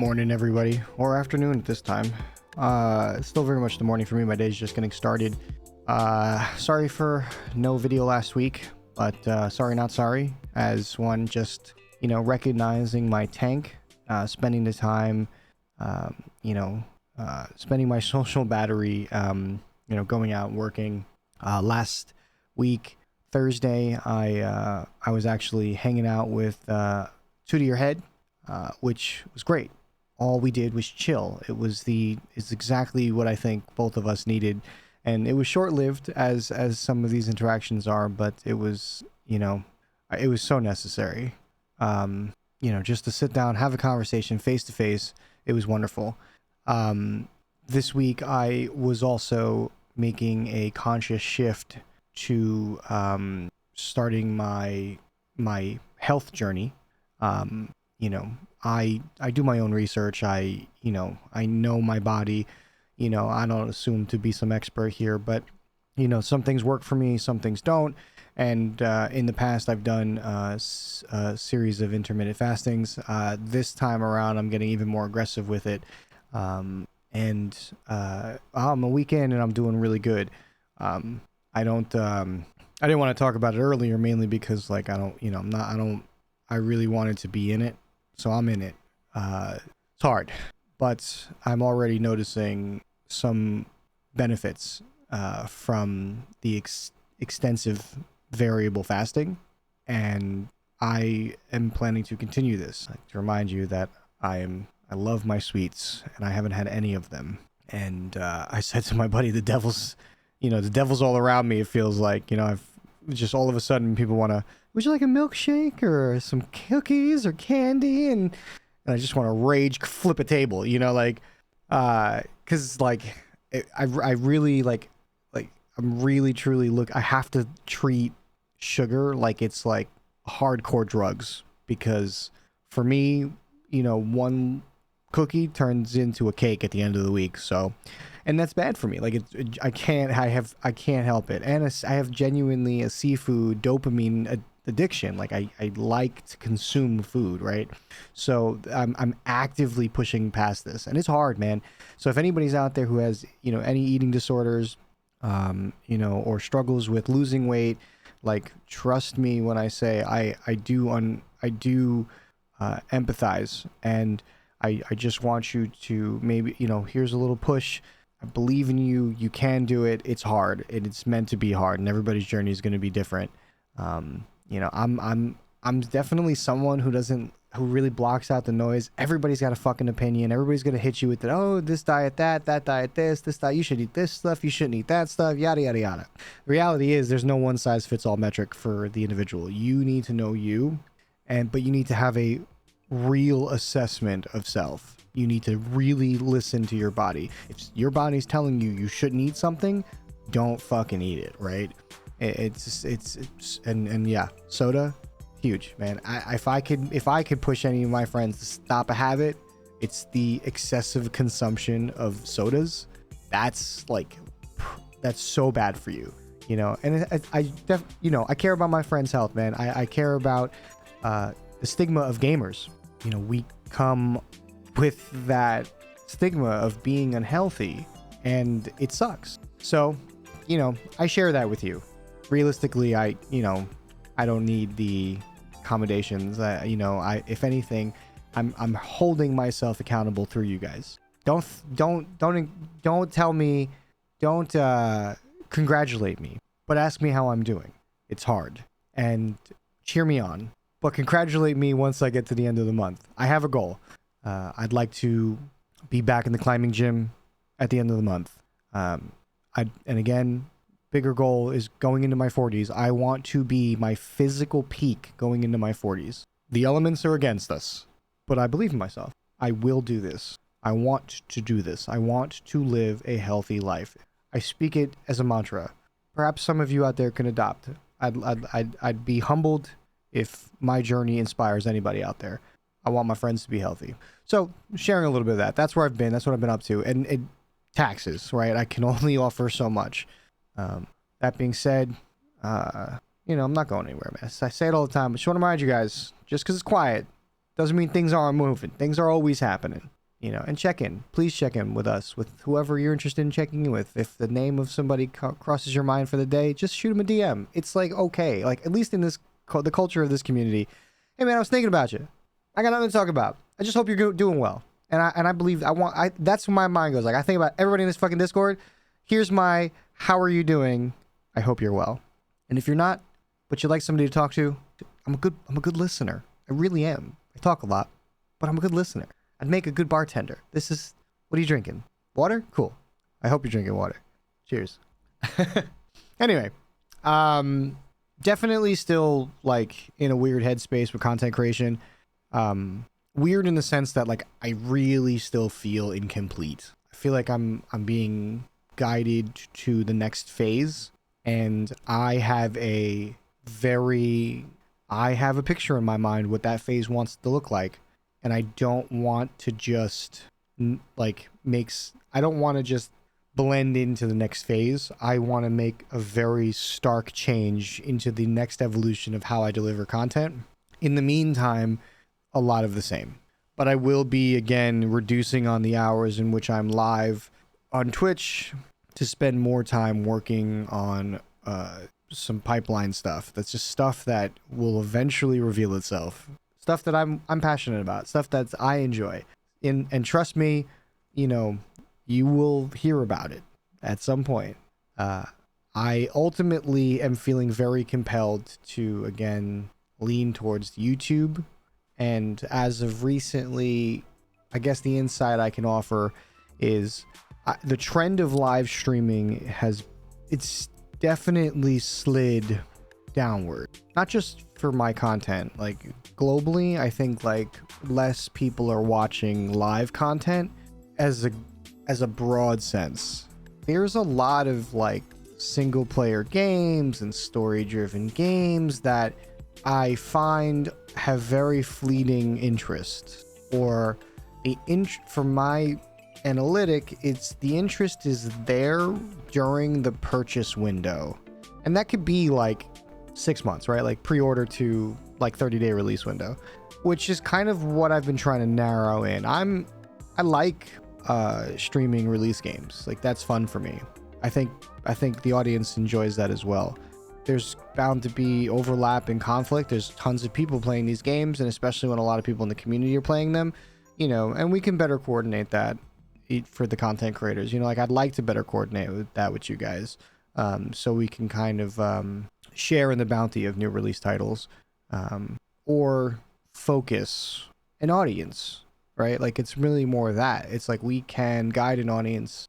Morning, everybody, or afternoon at this time. It's still very much the morning for me. My day's just getting started. Sorry for no video last week, but sorry not sorry, as one just, recognizing my tank, spending the time, spending my social battery, going out and working. Last week, Thursday, I was actually hanging out with Two to Your Head, which was great. All we did was chill. It's exactly what I think both of us needed, and it was short-lived as some of these interactions are, but it was, it was so necessary. Just to sit down, have a conversation face to face. It was wonderful. This week I was also making a conscious shift to starting my health journey. I do my own research. I know my body. I don't assume to be some expert here, but some things work for me, some things don't. And in the past, I've done a series of intermittent fastings. This time around, I'm getting even more aggressive with it. I'm a weekend and I'm doing really good. I didn't want to talk about it earlier, mainly because I really wanted to be in it. So I'm in it. It's hard, but I'm already noticing some benefits from the extensive variable fasting, and I am planning to continue this. Like, to remind you that I love my sweets, and I haven't had any of them. And I said to my buddy, the devil's all around me. It feels like, I've just all of a sudden people want to, would you like a milkshake or some cookies or candy? And I just want to rage flip a table, cause I really I'm really truly I have to treat sugar like it's like hardcore drugs, because for me, one cookie turns into a cake at the end of the week. So, and that's bad for me. I can't help it. And I have genuinely a seafood dopamine addiction. I like to consume food, right? So I'm actively pushing past this, and it's hard, man. So if anybody's out there who has, any eating disorders, or struggles with losing weight, trust me when I say I do empathize, and I just want you to maybe, here's a little push. I believe in you. You can do it. It's hard. It's meant to be hard, and everybody's journey is going to be different. I'm definitely someone who really blocks out the noise. Everybody's got a fucking opinion. Everybody's going to hit you with it. Oh, this diet, that diet, this diet, you should eat this stuff. You shouldn't eat that stuff, yada, yada, yada. The reality is there's no one size fits all metric for the individual. You need to know you, but you need to have a real assessment of self. You need to really listen to your body. If your body's telling you shouldn't eat something, don't fucking eat it, right? And yeah, soda, huge, man. If I could push any of my friends to stop a habit, it's the excessive consumption of sodas. That's so bad for you, And I care about my friends' health, man. I care about the stigma of gamers. We come with that stigma of being unhealthy, and it sucks. So, I share that with you. Realistically, I don't need the accommodations. If anything, I'm holding myself accountable through you guys. Don't tell me, don't congratulate me, but ask me how I'm doing. It's hard, and cheer me on, but congratulate me once I get to the end of the month. I have a goal. I'd like to be back in the climbing gym at the end of the month. And again, bigger goal is going into my 40s. I want to be my physical peak going into my 40s. The elements are against us, but I believe in myself. I will do this. I want to do this. I want to live a healthy life. I speak it as a mantra. Perhaps some of you out there can adopt. I'd be humbled if my journey inspires anybody out there. I want my friends to be healthy. So sharing a little bit of that. That's where I've been. That's what I've been up to. And taxes, right? I can only offer so much. That being said, I'm not going anywhere, man. I say it all the time, but just want to remind you guys, just because it's quiet Doesn't mean things aren't moving. Things are always happening, you know. And check in. Please check in with us, with whoever you're interested in checking in with. If the name of somebody crosses your mind for the day, just shoot them a DM. It's like, okay, like at least in this the culture of this community. Hey man, I was thinking about you. I got nothing to talk about. I just hope you're doing well. And I believe that's where my mind goes. Like, I think about everybody in this fucking Discord. Here's my, how are you doing? I hope you're well. And if you're not, but you'd like somebody to talk to, I'm a good listener. I really am. I talk a lot, but I'm a good listener. I'd make a good bartender. What are you drinking? Water? Cool. I hope you're drinking water. Cheers. Anyway, definitely still like in a weird headspace with content creation. Weird in the sense that like I really still feel incomplete. I feel like I'm being guided to the next phase, and I have a picture in my mind what that phase wants to look like, and I don't want to just I don't want to just blend into the next phase. I want to make a very stark change into the next evolution of how I deliver content. In the meantime, a lot of the same, but I will be again reducing on the hours in which I'm live on Twitch to spend more time working on some pipeline stuff. That's just stuff that will eventually reveal itself, stuff that I'm passionate about, stuff that I enjoy, and trust me, you know, you will hear about it at some point. I ultimately am feeling very compelled to again lean towards YouTube. And as of recently, I guess the insight I can offer is the trend of live streaming it's definitely slid downward. Not just for my content, like globally, I think like less people are watching live content as a broad sense. There's a lot of like single player games and story driven games that I find have very fleeting interest, or for my analytic, it's the interest is there during the purchase window, and that could be like 6 months, right? Like pre-order to like 30-day release window, which is kind of what I've been trying to narrow in. I like streaming release games. Like that's fun for me. I think the audience enjoys that as well. There's bound to be overlap and conflict. There's tons of people playing these games, and especially when a lot of people in the community are playing them, you know, and we can better coordinate that for the content creators. You know, like I'd like to better coordinate with you guys, so we can kind of share in the bounty of new release titles, or focus an audience, right? Like it's really more of that. It's like we can guide an audience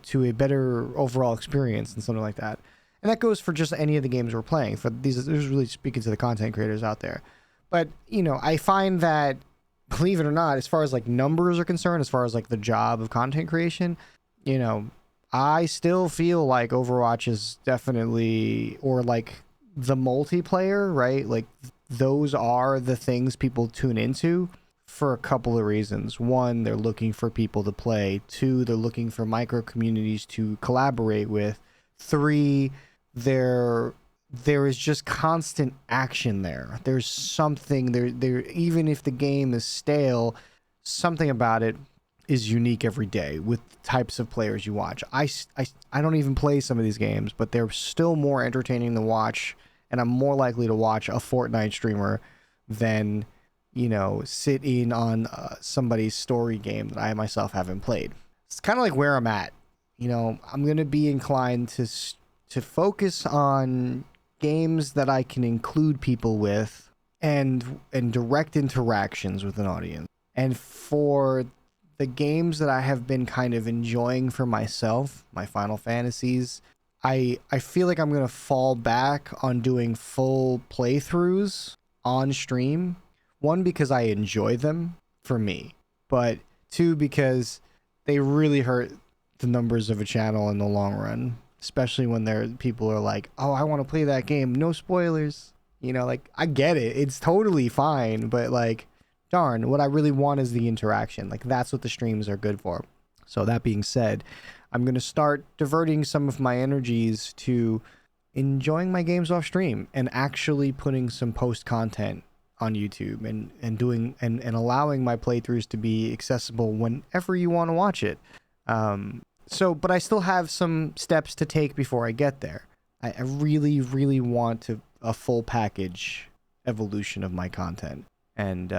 to a better overall experience and something like that. And that goes for just any of the games we're playing. For these, this is really speaking to the content creators out there. But, you know, I find that, believe it or not, as far as like numbers are concerned, as far as like the job of content creation, you know, I still feel like Overwatch is definitely, or like the multiplayer, right? Like those are the things people tune into for a couple of reasons. One, they're looking for people to play. Two, they're looking for micro communities to collaborate with. Three, there is just constant action there. There's something there, even if the game is stale, something about it is unique every day with the types of players you watch. I don't even play some of these games, but they're still more entertaining to watch, and I'm more likely to watch a Fortnite streamer than, you know, sit in on somebody's story game that I myself haven't played. It's kind of like where I'm at. You know, I'm going to be inclined to focus on games that I can include people with and direct interactions with an audience. And for the games that I have been kind of enjoying for myself, my Final Fantasies, I feel like I'm going to fall back on doing full playthroughs on stream. One, because I enjoy them for me, but two, because they really hurt the numbers of a channel in the long run, especially when people are like, oh, I want to play that game, no spoilers, you know. Like I get it, it's totally fine, but like darn, what I really want is the interaction. Like that's what the streams are good for. So that being said, I'm going to start diverting some of my energies to enjoying my games off stream and actually putting some post content on YouTube and doing and allowing my playthroughs to be accessible whenever you want to watch it. But I still have some steps to take before I get there. I really, really want a full package evolution of my content. And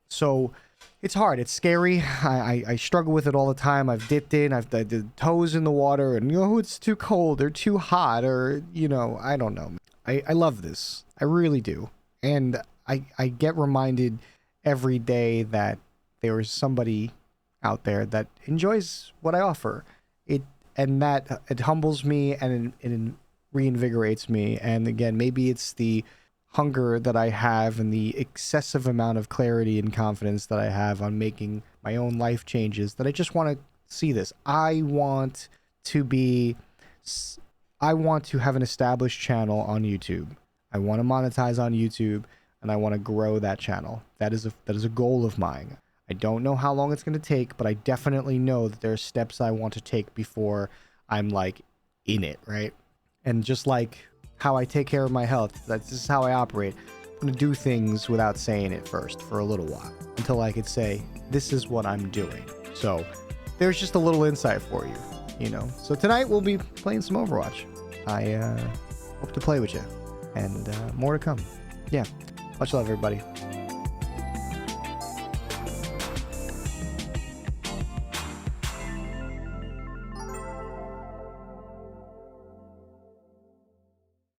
so it's hard. It's scary. I struggle with it all the time. I've dipped in. I've the toes in the water and, it's too cold or too hot or, I don't know. I love this. I really do. And I get reminded every day that there is somebody out there that enjoys what I offer. It humbles me and it reinvigorates me. And again, maybe it's the hunger that I have and the excessive amount of clarity and confidence that I have on making my own life changes that I just want to see this. I want to have an established channel on YouTube. I want to monetize on YouTube and I want to grow that channel. That is a goal of mine. I don't know how long it's going to take, but I definitely know that there are steps I want to take before I'm like in it, right? And just like how I take care of my health, this is how I operate. I'm going to do things without saying it first for a little while until I could say, this is what I'm doing. So there's just a little insight for you, So tonight we'll be playing some Overwatch. I hope to play with you and more to come. Yeah. Much love, everybody.